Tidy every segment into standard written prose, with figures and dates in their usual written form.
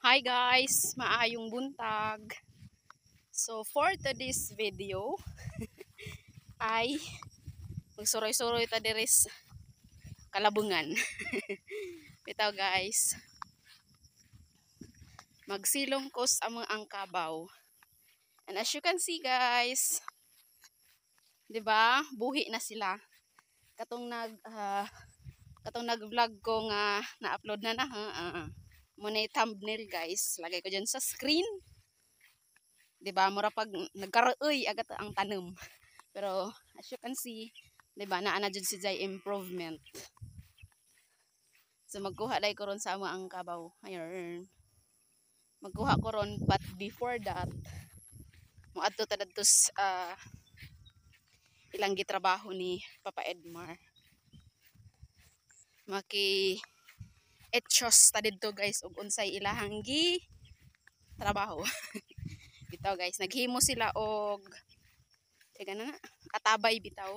Hi guys, maayong buntag. So for today's video ay magsuroy-suroy ta diri sa Kalabungan. Bitaw guys, magsilong ko sa among angkabaw. And as you can see guys, 'di ba? Buhi na sila. Katong nag-vlog ko nga na-upload na Muna yung thumbnail guys, lagay ko dyan sa screen. 'Di ba? Mura pag nagkaroy agad ang tanom. Pero as you can see, 'di ba, naa na jud si Jai improvement. So magkuha dai ko ron sa amo ang kabaw. Ayun. Magkuha ko ron, but before that, moadto ta dadto ilang gitrabaho ni Papa Edmar. Maki etchos ta didto guys ug unsay ilahang gi trabaho. Bitaw guys, naghimo sila og atabay bitaw.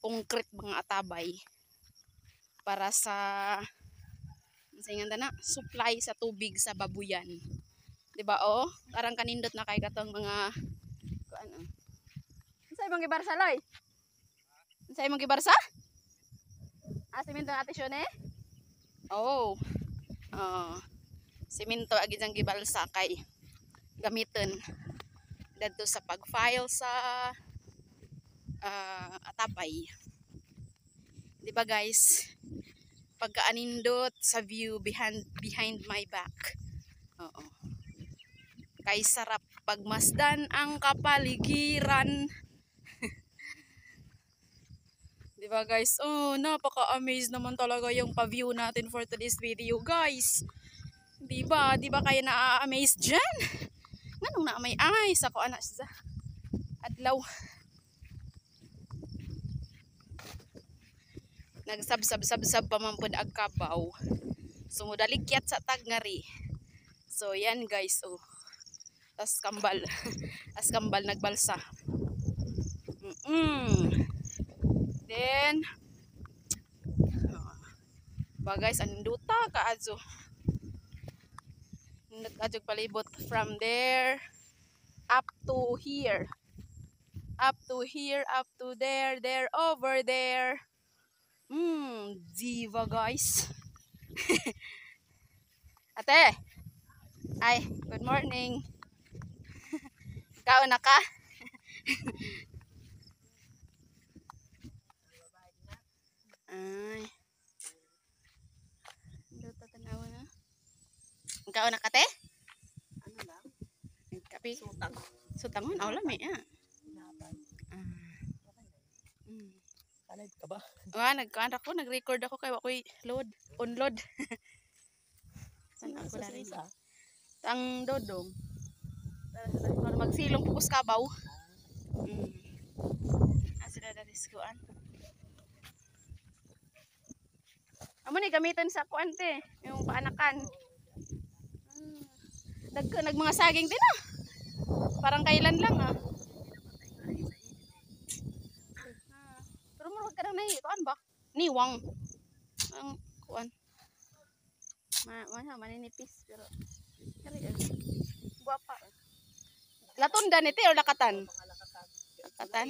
Concrete mga atabay para sa supply sa tubig sa babuyan. 'Di ba oh? Karang kanindot na kay katong mga kuan oh. Unsay mong gibarsa loy? Unsay mong gibarsa? Semento ate Shone? Oh. Semento agi jang gibalsa kay gamiton dadto sa pag-file sa atabay. 'Di ba guys? Pagkaanindot sa view behind my back. Oo. Kay sarap pagmasdan ang kapaligiran. 'Di ba guys? Oh, napaka-amaze naman talaga yung pa-view natin for today's video, guys. 'Di ba? 'Di ba kayo na-amaze diyan? Nganong na may eyes ako anak sa adlaw. Nagsab-sab pa man pud ag kabaw. So mudalikyat sa tagngari. So yan guys, oh. Tas kambal. As kambal nagbalsa. Then ba guys, anduta kaadso. Nagkadjog palibot from there up to here. Up to here, up to there, over there. Diva guys. Ate. Ay, good morning. Ikaw na ka? Ay. Dito tanaw na. Ikaw na ka te? Ano lang? Kapi. Sutangon aw lami ah. Live ka ba? Nagkaan ako, nag-record ako kay wakoy unload. San ako na rin. Ang dodong. Para magsilong pupus kabaw. Sila na riskuan. Amo ni gamitan sa kuante, yung paanakan. Nag mga saging din ah. Parang kailan lang ah. Pero murag ka na kuan ba? Niwang. Ang kuan. Maninipis pero guwapa. Latundan ito o lakatan? Lakatan.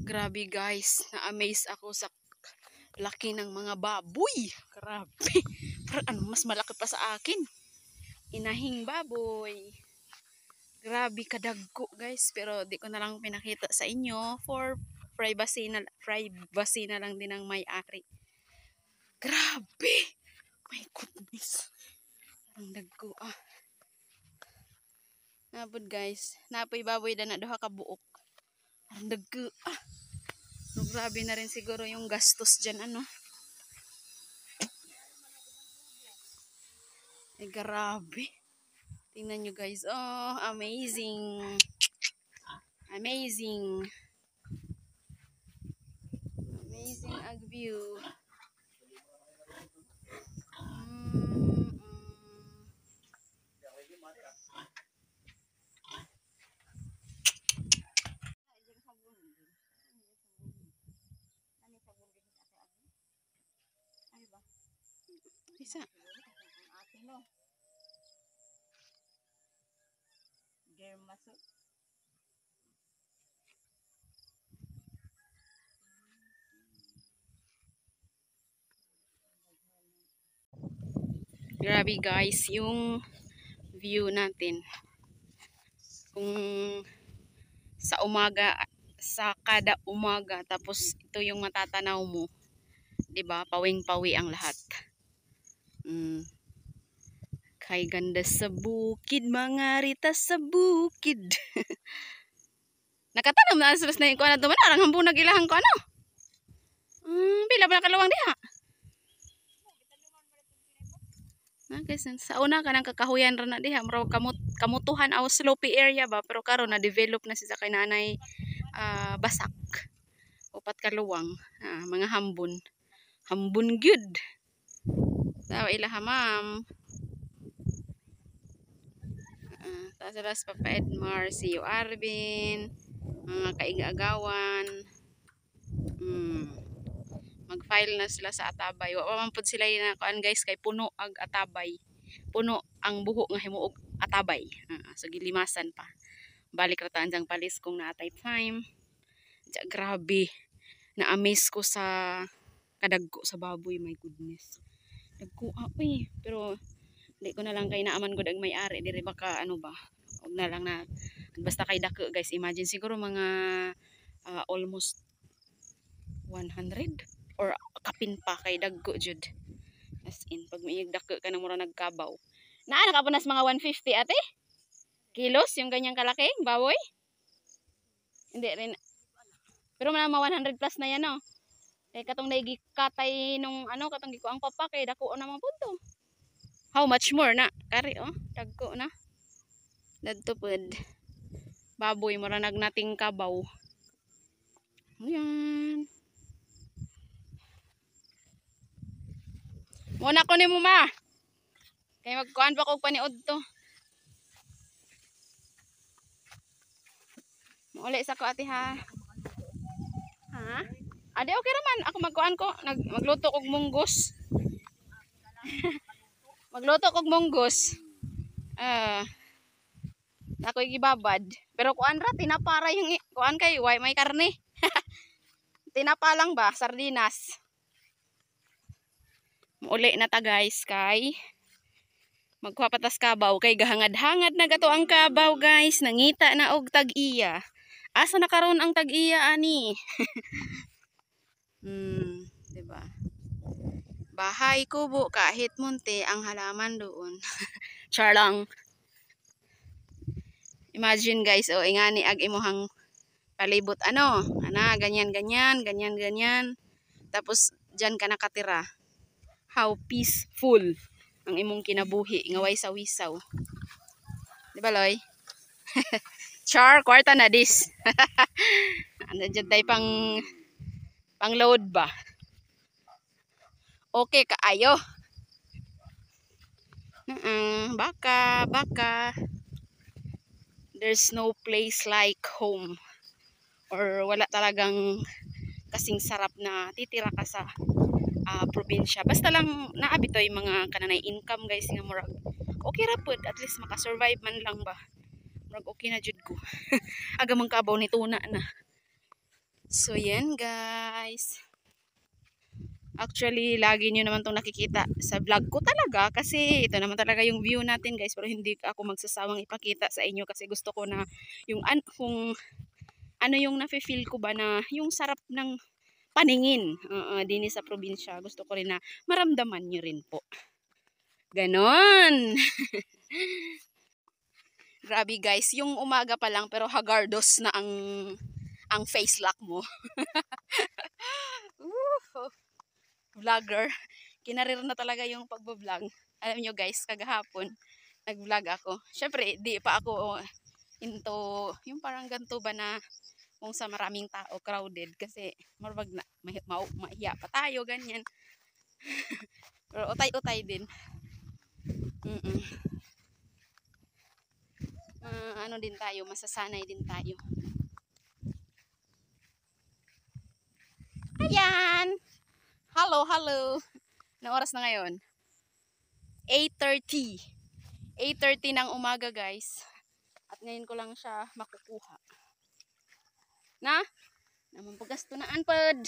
Grabe guys, na-amaze ako sa laki ng mga baboy. Grabe. Parang mas malaki pa sa akin. Inahing baboy. Grabe kadagko guys, pero di ko na lang pinakita sa inyo for privacy na lang din ng may-ari. Grabe. My goodness. Ang dagko ah. Napod guys, napoy baboy na duha ka buok. Ang dagko ah. No, grabe na rin siguro yung gastos dyan ano. Grabe. Tingnan nyo guys. Oh, amazing. Amazing. Amazing ag view. Isa. Grabe guys, yung view natin. Kung sa umaga, sa kada umaga, tapos ito yung matatanaw mo. 'Di ba? Pawing-pawi ang lahat. Kay ganda sa bukid, mga rita sa bukid. Nakatanam na alas na yung kuha na ito. Manarang hambong nagilahan ko ano? Pila ba nakalawang diha? Guys, sa una ka ng kakahuyan rin na diha. Maro kamutuhan aw slopey area ba. Pero karon na develop na siya kay nanay basak. Upat kaluwang. Mga hambon. Hambon good. Tawa ilaha ma'am. Tasaras Papa Edmar, si Arvin, mga kaigagawan. Mag-file na sila sa atabay. Wa man pud sila na kuan guys kay puno ag atabay. Puno ang buho nga himuog atabay. So gilimasan pa. Balik ra ta anjang palis kung naatay time. Grabe. Na-amaze ko sa kadagko sa baboy, my goodness. Dagko eh. Pero di ko na lang kay naaman gud ang may-ari diri baka ano ba. Og na lang na basta kay dako guys. Imagine siguro mga almost 100 or kapin pa kay dagko jud. As in pag maiyag dako ka nang mura nagkabaw. Naa nakapunas mga 150 ate? Kilos yung ganyang kalaki baboy? Hindi rin. Pero mga 100 plus na yan no. Kay katong naigikatay nung ano katong giko ang papa kay dako na mga punto. How much more na? Kari oh, dagko na. Dadto pud. Baboy mura nagnating kabaw. Ayan. Muna ko ni mo ma. Kay magkuan pa kog paniud to. Uli sa ko ate ha. Ha? Ade okay raman. Ako magkuan ko. Magluto kog munggos. Magluto kog munggos. Ako gibabad. Pero kuan ra tinapara yung kuan kay way may karne. Tinapa lang ba sardinas. Uli na ta guys kay magkuha patas kabaw kay gahangad-hangad na gato ang kabaw guys. Nangita na og tag-iya. Asa na karon ang tag-iya ani? Diba? Bahay kubo kahit munti ang halaman doon. Char lang. Imagine guys, ingani ag imuhang palibot ano, ganyan. Tapos diyan ka nakatira. How peaceful ang imong kinabuhi nga way sawisaw. Di ba Loy? Char, kwarta na dis. Ano dyan tayo pang load ba? Okay kaayo. Baka. There's no place like home. Or wala talagang kasing sarap na titira ka sa probinsya. Basta lang naabitoy mga kananay income guys nga murag. Okay ra pud, at least makasurvive man lang ba. Murag okay na jud ko. Aga man kabaw ni tuna na. So yan guys. Actually, lagi nyo naman itong nakikita sa vlog ko talaga kasi ito naman talaga yung view natin guys. Pero hindi ako magsasawang ipakita sa inyo kasi gusto ko na yung kung ano yung nafe-feel ko ba na yung sarap ng paningin din sa probinsya. Gusto ko rin na maramdaman nyo rin po. Ganon! Grabe guys, yung umaga pa lang pero hagardos na ang face lock mo. Vlogger. Kinarir na talaga yung pagbablog. Alam nyo guys, kagahapon nag-vlog ako. Syempre, di pa ako into yung parang ganito ba na kung sa maraming tao, crowded. Kasi marwag na, mahiya pa tayo, ganyan. Pero utay-utay din. Ano din tayo, masasanay din tayo. Ayan! Hello! Na oras na ngayon? 8:30. 8:30 ng umaga guys. At ngayon ko lang siya makukuha. Na? Naman pagastunaan pod.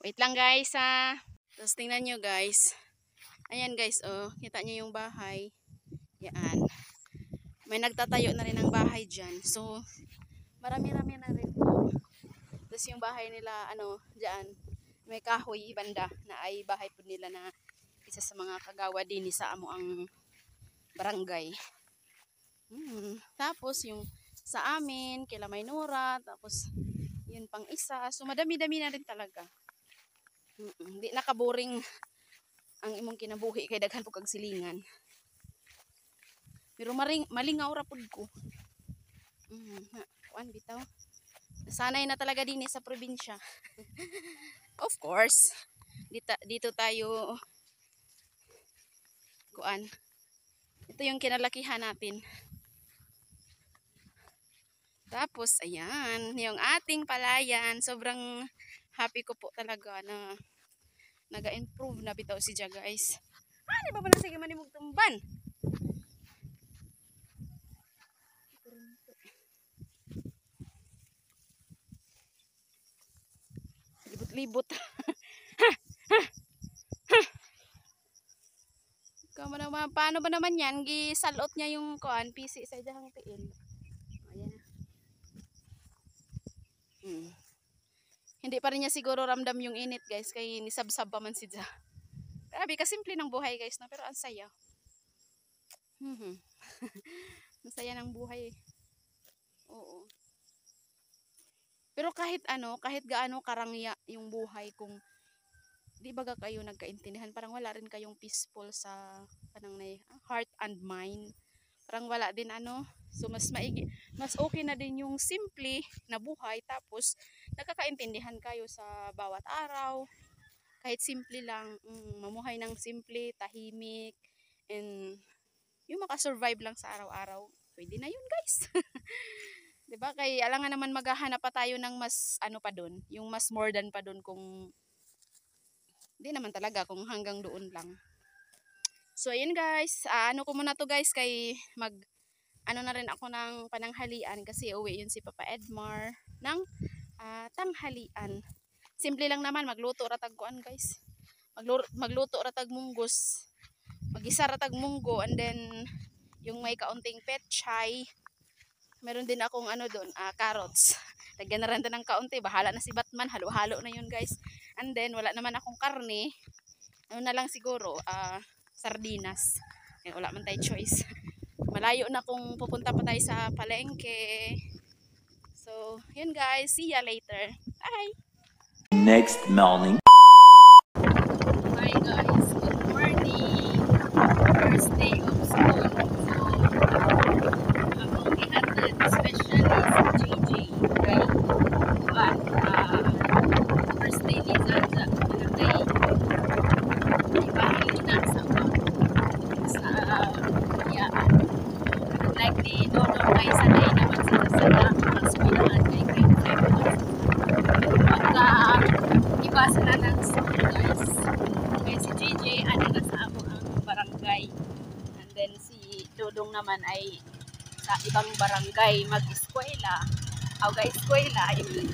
Wait lang guys ha. Tapos tingnan nyo guys. Ayan guys oh. Kita nyo yung bahay. Yan. May nagtatayo na rin ng bahay dyan. So, marami-rami na rin po. Tapos yung bahay nila, ano, dyan, may kahoy banda na ay bahay po nila na isa sa mga kagawa din sa amo ang barangay. Tapos yung sa amin, kila Maynora, tapos yun pang isa. So, madami-dami na rin talaga. Hindi nakaboring ang imong kinabuhi kay daghan po kag silingan. Pero malingaw ra pud ko. Kuan bitaw. Sanay na talaga din sa probinsya. Of course. Dito tayo kuan. Ito yung kinalakihan natin. Tapos ayan, yung ating palayan, sobrang happy ko po talaga na naga-improve na bitaw si Jia guys. Di ba na sige manimog tumban? Libot-libot. Paano ba naman yan? Gisalot niya yung kuan, PC sa dahang tiil. Ayan. Hindi pa rin niya siguro ramdam yung init guys, kay nisabsab pa man si Jia. Grabe, kasimple ng buhay guys, no? Pero ang saya. Ang saya ng buhay. Oo. Pero kahit gaano karangya yung buhay, kung di baga kayo nagkaintindihan, parang wala rin kayong peaceful sa kanang heart and mind. Parang wala din so mas okay na din yung simple na buhay, tapos nagkakaintindihan kayo sa bawat araw. Kahit simple lang, mamuhay ng simple, tahimik, and yung makasurvive lang sa araw-araw, pwede na yun guys. Diba? Kaya alangan naman maghahanap pa tayo ng mas pa dun, yung mas more than pa dun, kung di naman talaga, kung hanggang doon lang. So ayun guys, ko muna to guys, kay na rin ako ng pananghalian, kasi uwi yun si Papa Edmar ng tanghalian. Simple lang naman, magluto ratag kuan guys. Magluto ratag munggos. Mag-isa ratag munggo, and then yung may kaunting petchay. Meron din akong doon, carrots. Lagyan na rin ng kaunti, bahala na si Batman, halo-halo na yun guys. And then wala naman akong karne. Na lang siguro, sardinas. Wala man tayo choice. Malayo na kung pupunta pa tayo sa palengke. So, yun guys. See ya later. Bye! Next morning. Hi guys. Good morning. First day of school. So, akong ihatid especially sa JJ. Okay? But, first day ni Zaza. Malagay. Ibahin na sa yaan. Like ni Dodo ay sanay naman sila sa eskwelahan kay grade 5. Pagka iba sila ng school guys. Kaya si JJ na sa ako ang barangay. And then si Dodong naman ay sa ibang barangay mag-eskwela. Eskwela, I mean.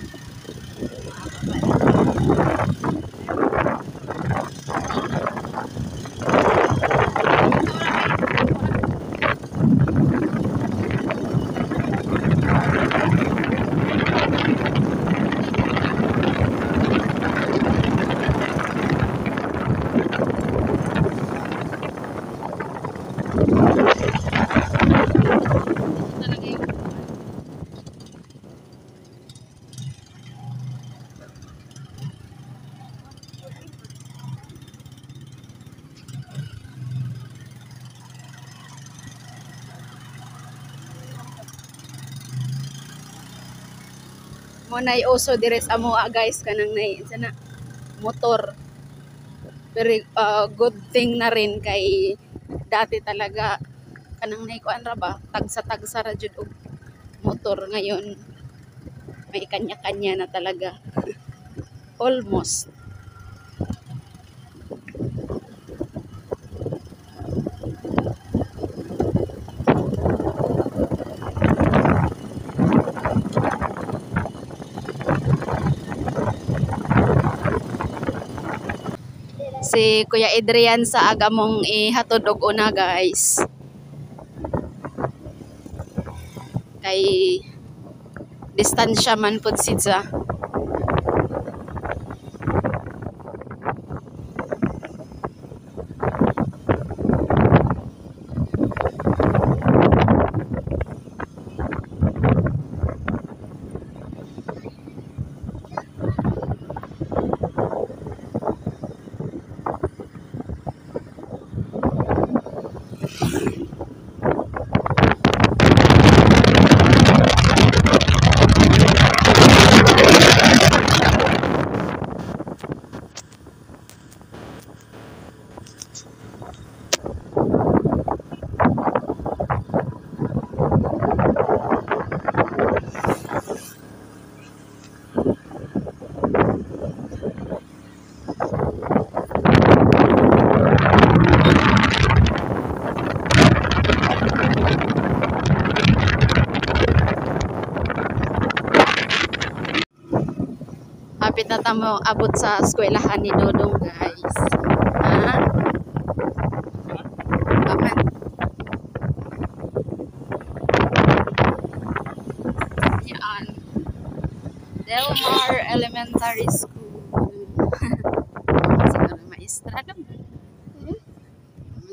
Mo nay uso dire sa amoa guys, kanang sana motor. Very good thing na rin, kay dati talaga kanang kuan ra ba, tagsa ra jud og motor. Ngayon may kanya-kanya na talaga. Almost. Si Kuya Adrian sa aga mong ihatod og una guys. Kay distansya man pud siya. Hapit na tamo abot sa eskwelahan ni Dodong guys. Ha? Aman. Yan. Delmar Elementary School. Siguro yung maestra lang.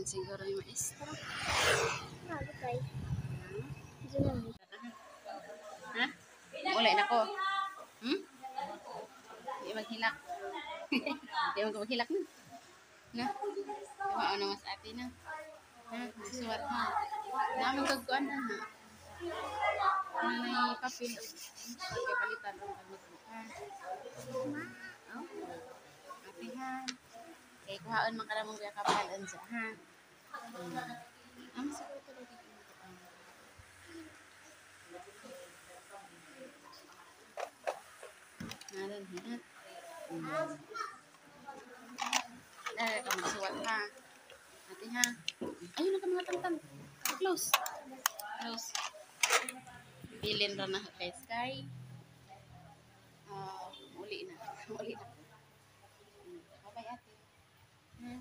Siguro yung maestra. Ha? Ulay na ko. Hmm? Di maghilak. Di maghilak na. Na? Di mauna mas ate na. Ha? Suwat ha. Namin kagkuan na ha. Nanay papel. Kaya palitan ron kag magbuka. Oh. Ate ha. Kaya kuhaon man ka na mong kaya kapalan sa ha. Siguro talaga dito. Naran ha. Ka magsuwat ha. Ate ha. Ayun na ka mga tantan. Close. Close. Bilin ra na kay Sky. Uli na. Uli na. Bye-bye ate. Ha?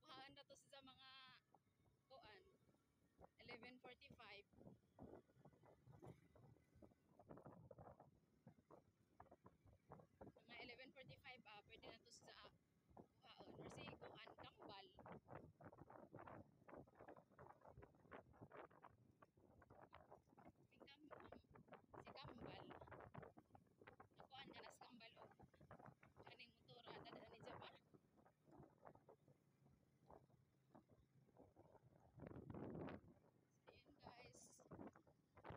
Kuhaan na to sa mga kuan 11:45 mga 11:45 pwede na to sa kuhaon or si kuan kambal si kambal kuan ka nas kambal o kaning motora dada ni Japa. Ayan guys.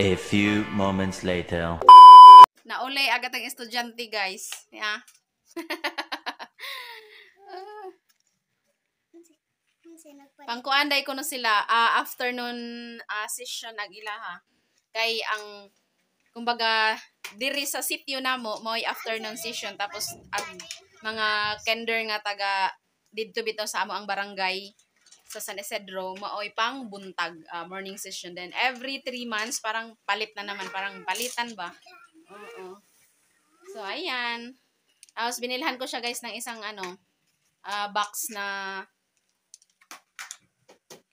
A few moments later. Naulay agad ang estudyante, guys. Yeah. Pangkuanday ko na sila afternoon session nagilaha. Kay ang kumbaga diri sa sitio namo mo'y afternoon session tapos ang mga kender nga taga didto bitaw sa amo ang barangay sa San Isidro maoy pang buntag morning session, then every 3 months parang palit na naman, parang palitan ba. Oo. So ayan, tapos binilhan ko siya guys ng isang box na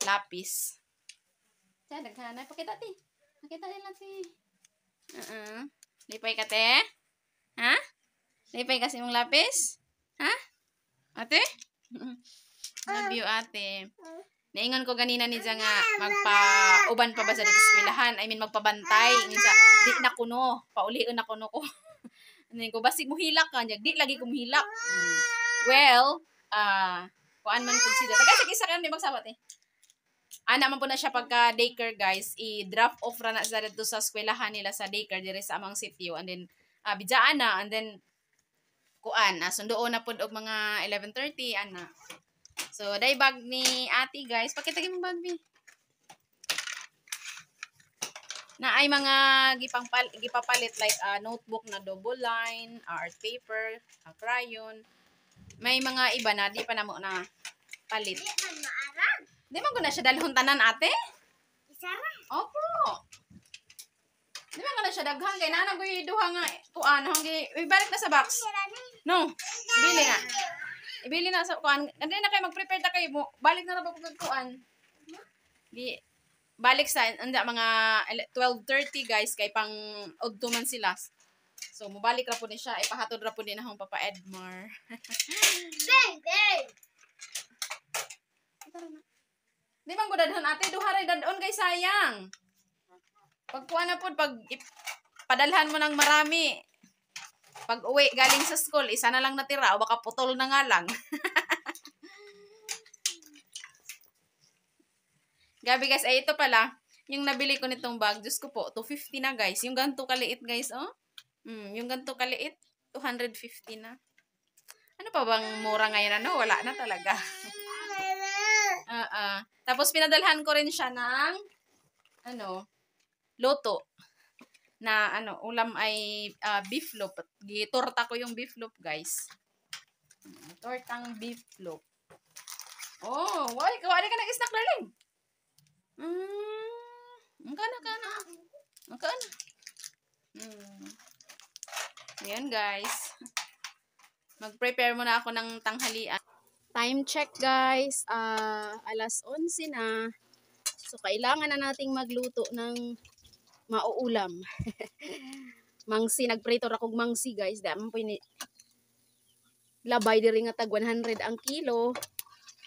lapis. Diyan, naghanap. Pakita ti. Nakita nila ti. Lipay ka te? Ha? Lipay kasi mong lapis? Ha? Ate? Love you, ate. Naingon ko ganina ni Zia nga magpa-uban pa ba sa dito eskwelahan? I mean, magpabantay. Nga, di na kuno. Pauliin na kuno ko. Ano ko, basig mo hilak ka. Di lagi ko hilak. Well, kuan man kung sila. Taga, isa ka na magsabot eh. Ana man po na siya pagka daycare guys, i-drop off ra na sa dito sa eskwelahan nila sa daycare dire sa amang sitio, and then bidyaan na, and then kuan sundoon na pud og mga 11:30 ana. So day bag ni ate guys, pakita gyud mong bag ni. Na ay mga gipapalit like notebook na double line, art paper, crayon. May mga iba na di pa namo na palit. Di man ko na siya dalhon tanan, ate? Isara. Opo. Di man ko na siya daghan kay nanang ko duha nga kuan ibalik na sa box. No. Ibili na. Ibili na sa kuan. Andi na kay mag-prepare ta kay mo. Balik na ra ba kung kuan. Di balik sa anda mga 12:30 guys kay pang udto man sila. So mobalik ra po ni siya, ipahatod ra po din akong Papa Edmar. Di bang gudadhon ate, duha ray dadon kay sayang. Pag kuha na po, pag padalhan mo ng marami. Pag uwi galing sa school, isa na lang natira o baka putol na nga lang. Gabi guys, ay ito pala, yung nabili ko nitong bag, Diyos ko po, 250 na guys. Yung ganito kaliit guys, oh. Yung ganito kaliit, 250 na. Ano pa bang mura ngayon? Wala na talaga. Tapos pinadalhan ko rin siya ng loto na ulam ay beef loaf. Gitorta ko yung beef loaf, guys. Tortang beef loaf. Oh, why ka nag-snack darling? Kana. Ayan, guys. Mag-prepare muna ako ng tanghalian. Time check guys, alas 11 na. So kailangan na nating magluto ng mauulam. Mangsi, nagprito ra kog mangsi guys. Damo po ini labay diri nga tag 100 ang kilo.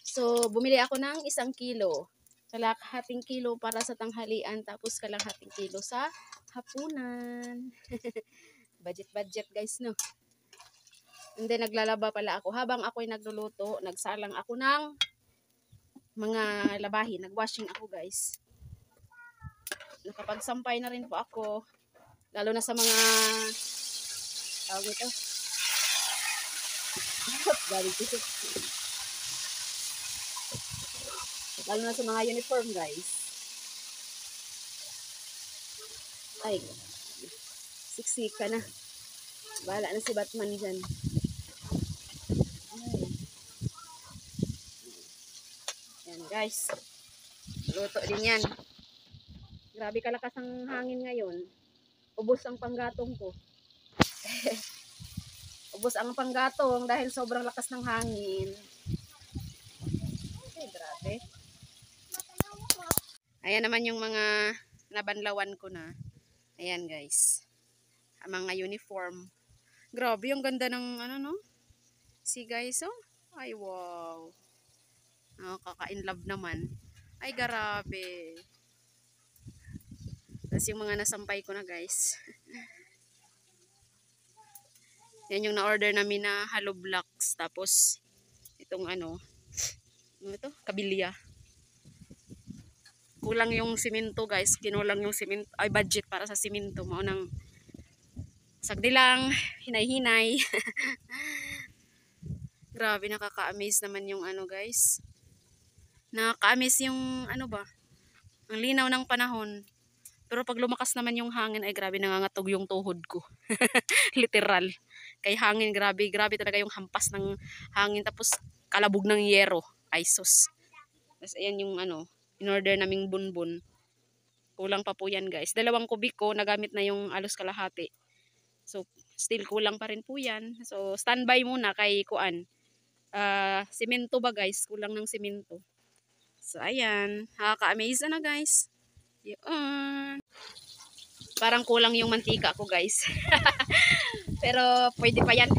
So bumili ako ng 1 kilo. Kalahating kilo para sa tanghalian, tapos kalahating kilo sa hapunan. Budget guys, no. And then naglalaba pala ako. Habang ako'y nagluluto, nagsalang ako ng mga labahin. Nagwashing ako guys. Nakapagsampay na rin po ako. Lalo na sa mga tawag ito. Lalo na sa mga uniform guys. Ay, siksika na. Bahala na si Batman dyan. Yan guys. Luto din yan. Grabe kalakas ang hangin ngayon. Ubos ang panggatong ko. Ubos ang panggatong dahil sobrang lakas ng hangin. Okay, grabe. Ayan naman yung mga nabanlawan ko na. Ayan guys. Ang mga uniform. Grabe, yung ganda ng no? See guys, oh. Ay, wow. Kaka-in-love naman. Ay, grabe. Tapos yung mga nasampay ko na guys. Yan yung na-order namin na hollow blocks. Tapos, itong ano ito? Kabilya. kulang yung simento guys, kinulang yung simento, ay budget para sa simento, mao nang sagdi lang, hinay-hinay. Grabe, nakaka-amaze naman yung ano guys. Nakaka-amaze yung ano ba, ang linaw ng panahon. Pero pag lumakas naman yung hangin, ay grabe, nangangatog yung tuhod ko. Literal. Kay hangin, grabe, grabe talaga yung hampas ng hangin. Tapos kalabog ng yero. Ay sus. Tapos ayan yung ano, in-order naming bunbun. Kulang pa po yan guys. 2 kubiko, nagamit na yung alos kalahati. So, still kulang pa rin po yan. So, standby muna kay kuan. Simento ba guys? Kulang ng simento. So, ayan. Nakaka-amaze na guys. Yun. Parang kulang yung mantika ko guys. Pero pwede pa yan.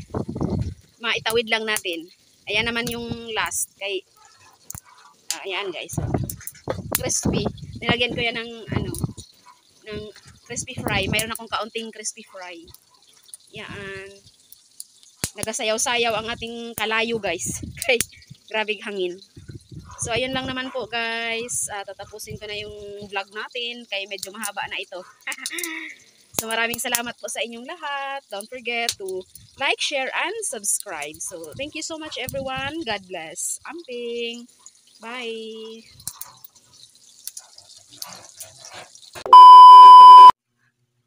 Maitawid lang natin. Ayan naman yung last. Kay, ayan guys. Crispy. Nilagyan ko yan ng ano, ng crispy fry. Mayroon akong kaunting crispy fry. Yan. Nagasayaw-sayaw ang ating kalayo guys. Kay grabing hangin. So ayun lang naman po guys. Tatapusin ko na yung vlog natin. Kaya medyo mahaba na ito. So maraming salamat po sa inyong lahat. Don't forget to like, share, and subscribe. So thank you so much everyone. God bless. Amping. Bye.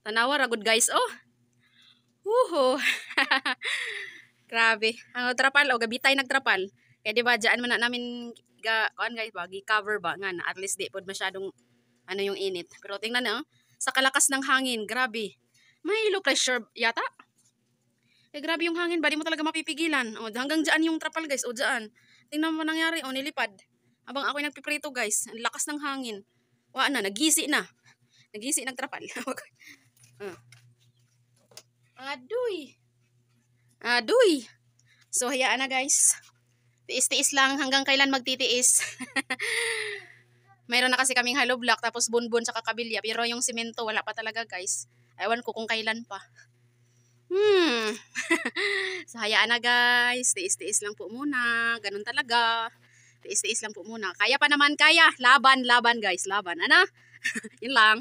Tanawa ragod guys. Oh. Woohoo. Grabe. Ang trapal o gabitay nagtrapal. Kaya di ba diyan man na namin kuan guys ba, gi-cover ba nga na at least di pod masyadong ano yung init. Pero tingnan na sa kalakas ng hangin, grabe. May low pressure yata. Eh grabe yung hangin, ba di mo talaga mapipigilan. O hanggang diyan yung trapal guys, o diyan. Tingnan mo nangyari, o nilipad. Habang ako'y nagpiprito guys, ang lakas ng hangin. Wa na, nagisi na. Nagisi nagtrapal. Aduy. Aduy. So hayaan na guys. Tiis-tiis lang hanggang kailan magtitiis. Mayroon na kasi kaming hollow block tapos bunbun sa kakabilya. Pero yung simento wala pa talaga guys. Ewan ko kung kailan pa. So hayaan na guys. Tiis-tiis lang po muna. Ganun talaga. Tiis-tiis lang po muna. Kaya pa naman kaya. Laban, laban guys. Laban. Ano? Yun lang.